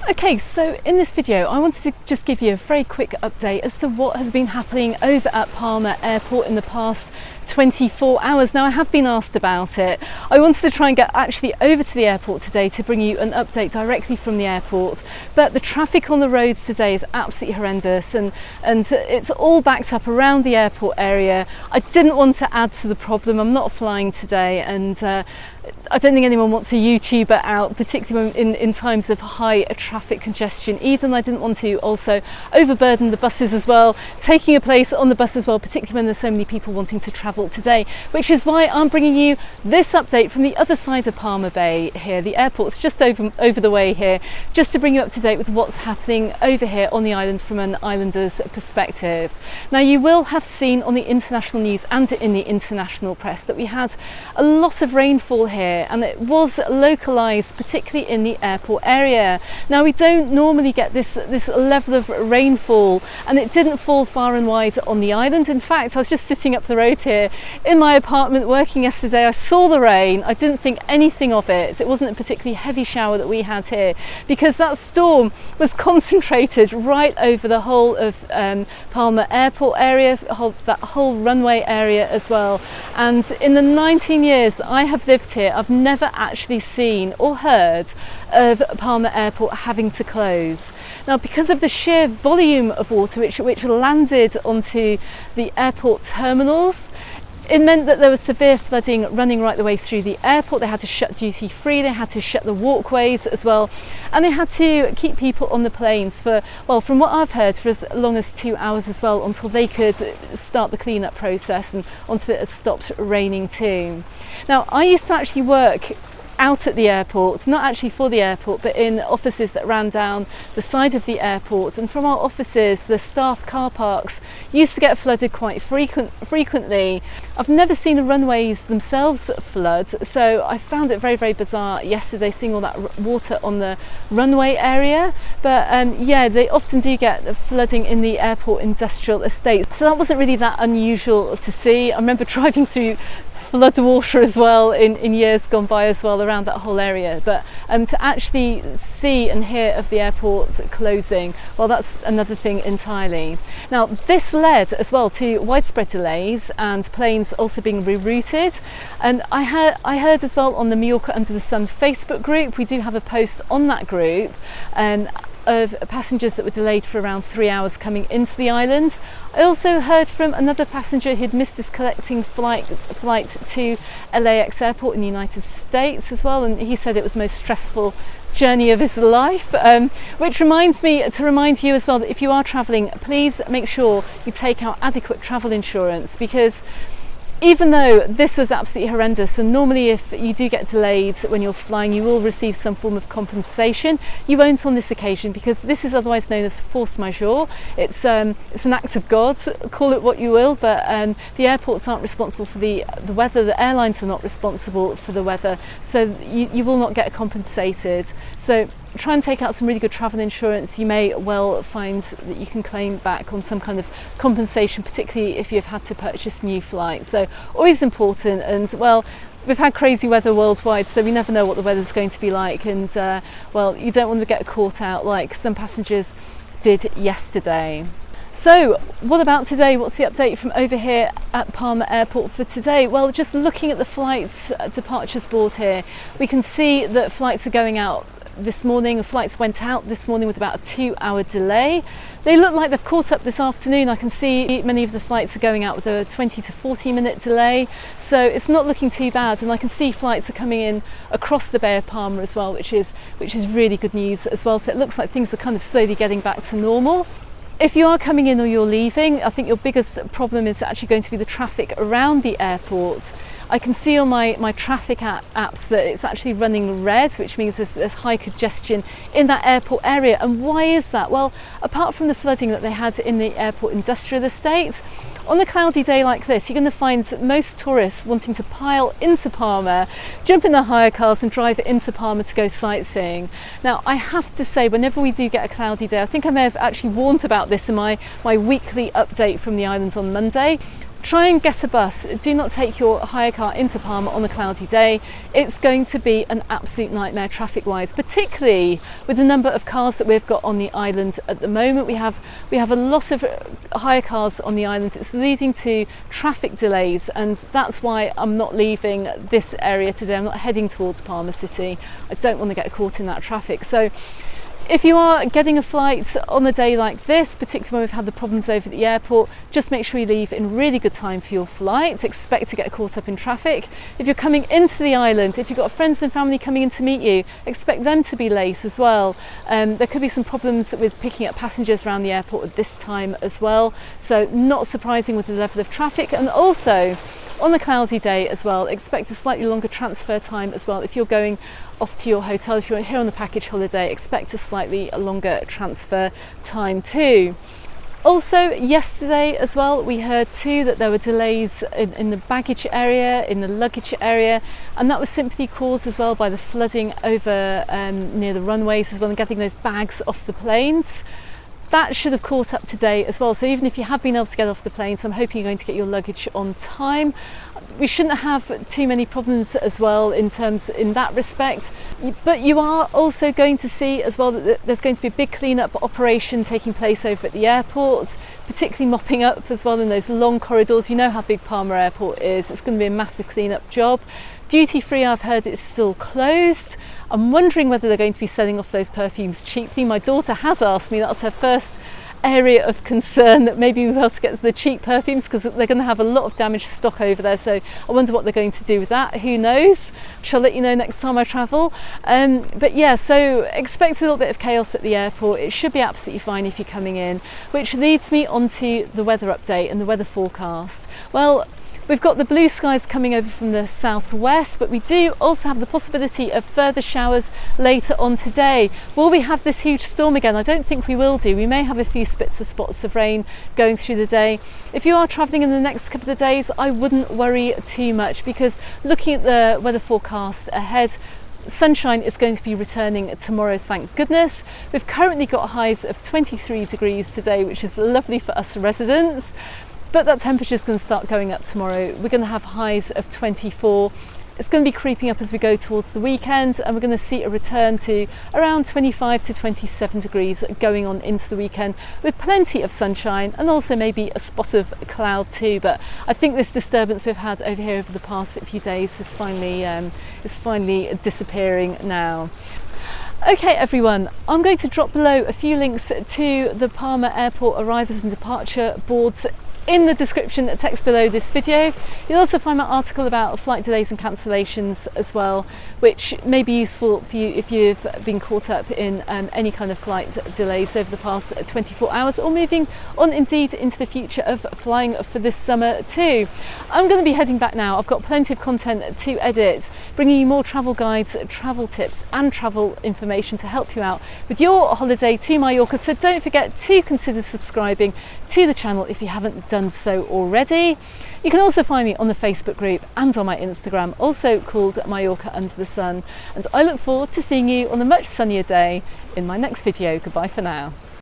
Okay, so in this video I wanted to just give you a very quick update as to what has been happening over at Palma Airport in the past 24 hours. Now, I have been asked about it. I wanted to try and get actually over to the airport today to bring you an update directly from the airport, but the traffic on the roads today is absolutely horrendous and it's all backed up around the airport area. I didn't want to add to the problem. I'm not flying today, and I don't think anyone wants a YouTuber out, particularly in times of high traffic congestion either, and I didn't want to also overburden the buses as well, taking a place on the bus as well, particularly when there's so many people wanting to travel today, which is why I'm bringing you this update from the other side of Palma Bay here. The airport's just over the way here, just to bring you up to date with what's happening over here on the island from an islander's perspective. Now, you will have seen on the international news and in the international press that we had a lot of rainfall here, and it was localised particularly in the airport area. Now, we don't normally get this level of rainfall, and it didn't fall far and wide on the island. In fact, I was just sitting up the road here in my apartment working yesterday. I saw the rain. I didn't think anything of it. It wasn't a particularly heavy shower that we had here, because that storm was concentrated right over the whole of Palma Airport area, that whole runway area as well. And in the 19 years that I have lived here, I've never actually seen or heard of Palma Airport having to close. Now, because of the sheer volume of water which landed onto the airport terminals, it meant that there was severe flooding running right the way through the airport. They had to shut duty free, they had to shut the walkways as well, and they had to keep people on the planes for, well, from what I've heard, for as long as 2 hours as well, until they could start the clean-up process and until it had stopped raining too. Now, I used to actually work out at the airport, not actually for the airport, but in offices that ran down the side of the airport, and from our offices the staff car parks used to get flooded quite frequently. I've never seen the runways themselves flood, so I found it very, very bizarre yesterday seeing all that water on the runway area. But yeah, they often do get flooding in the airport industrial estate, so that wasn't really that unusual to see. I remember driving through flood water as well in years gone by as well around that whole area, but to actually see and hear of the airport closing, well, that's another thing entirely. Now, this led as well to widespread delays and planes also being rerouted, and I heard as well on the Mallorca Under the Sun Facebook group. We do have a post on that group of passengers that were delayed for around 3 hours coming into the island. I also heard from another passenger who'd missed his connecting flight to LAX airport in the United States as well, and he said it was the most stressful journey of his life, which reminds me to remind you as well that if you are travelling, please make sure you take out adequate travel insurance, because even though this was absolutely horrendous, and normally if you do get delayed when you're flying, you will receive some form of compensation, you won't on this occasion, because this is otherwise known as force majeure. It's an act of God, call it what you will, but the airports aren't responsible for the weather, the airlines are not responsible for the weather, so you will not get compensated. So try and take out some really good travel insurance. You may well find that you can claim back on some kind of compensation, particularly if you've had to purchase new flights. So always important, and well, we've had crazy weather worldwide, so we never know what the weather's going to be like, and well, you don't want to get caught out like some passengers did yesterday. So what about today? What's the update from over here at Palma Airport for today? Well, just looking at the flights departures board here, we can see that flights are going out this morning. Flights went out this morning with about a 2-hour delay. They look like they've caught up this afternoon. I can see many of the flights are going out with a 20 to 40 minute delay, so it's not looking too bad, and I can see flights are coming in across the Bay of Palma as well, which is really good news as well. So it looks like things are kind of slowly getting back to normal. If you are coming in or you're leaving, I think your biggest problem is actually going to be the traffic around the airport. I can see on my traffic apps that it's actually running red, which means there's high congestion in that airport area. And why is that? Well, apart from the flooding that they had in the airport industrial estate, on a cloudy day like this, you're going to find most tourists wanting to pile into Palma, jump in their hire cars and drive into Palma to go sightseeing. Now, I have to say, whenever we do get a cloudy day, I think I may have actually warned about this in my weekly update from the islands on Monday, try and get a bus. Do not take your hire car into Palma on a cloudy day. It's going to be an absolute nightmare traffic wise, particularly with the number of cars that we've got on the island at the moment. We have a lot of hire cars on the island. It's leading to traffic delays, and that's why I'm not leaving this area today. I'm not heading towards Palma City. I don't want to get caught in that traffic. So if you are getting a flight on a day like this, particularly when we've had the problems over at the airport, just make sure you leave in really good time for your flight. Expect to get caught up in traffic. If you're coming into the island, if you've got friends and family coming in to meet you, expect them to be late as well. There could be some problems with picking up passengers around the airport at this time as well. So not surprising with the level of traffic. And also on a cloudy day as well, expect a slightly longer transfer time as well. If you're going off to your hotel, if you're here on the package holiday, expect a slightly longer transfer time too. Also yesterday as well, we heard too that there were delays in the baggage area, in the luggage area, and that was simply caused as well by the flooding over near the runways as well, and getting those bags off the planes. That should have caught up today as well. So even if you have been able to get off the plane, so I'm hoping you're going to get your luggage on time. We shouldn't have too many problems as well in that respect. But you are also going to see as well that there's going to be a big clean-up operation taking place over at the airports, particularly mopping up as well in those long corridors. You know how big Palma Airport is. It's going to be a massive clean-up job. Duty free, I've heard it's still closed. I'm wondering whether they're going to be selling off those perfumes cheaply. My daughter has asked me, that's her first area of concern, that maybe we'll be able to get the cheap perfumes because they're going to have a lot of damaged stock over there. So I wonder what they're going to do with that. Who knows? Shall let you know next time I travel. But yeah, so expect a little bit of chaos at the airport. It should be absolutely fine if you're coming in, which leads me onto the weather update and the weather forecast. Well, we've got the blue skies coming over from the southwest, but we do also have the possibility of further showers later on today. Will we have this huge storm again? I don't think we will do. We may have a few spits of spots of rain going through the day. If you are travelling in the next couple of days, I wouldn't worry too much, because looking at the weather forecast ahead, sunshine is going to be returning tomorrow, thank goodness. We've currently got highs of 23 degrees today, which is lovely for us residents. But that temperature is going to start going up tomorrow. We're going to have highs of 24. It's going to be creeping up as we go towards the weekend, and we're going to see a return to around 25 to 27 degrees going on into the weekend, with plenty of sunshine and also maybe a spot of cloud too. But I think this disturbance we've had over here over the past few days is finally disappearing now. Okay everyone, I'm going to drop below a few links to the Palma Airport arrivals and departure boards in the description text below this video. You'll also find my article about flight delays and cancellations as well, which may be useful for you if you've been caught up in any kind of flight delays over the past 24 hours, or moving on indeed into the future of flying for this summer too. I'm going to be heading back now. I've got plenty of content to edit, bringing you more travel guides, travel tips and travel information to help you out with your holiday to Mallorca. So don't forget to consider subscribing to the channel if you haven't done so already. You can also find me on the Facebook group and on my Instagram, also called Mallorca Under the Sun. And I look forward to seeing you on a much sunnier day in my next video. Goodbye for now.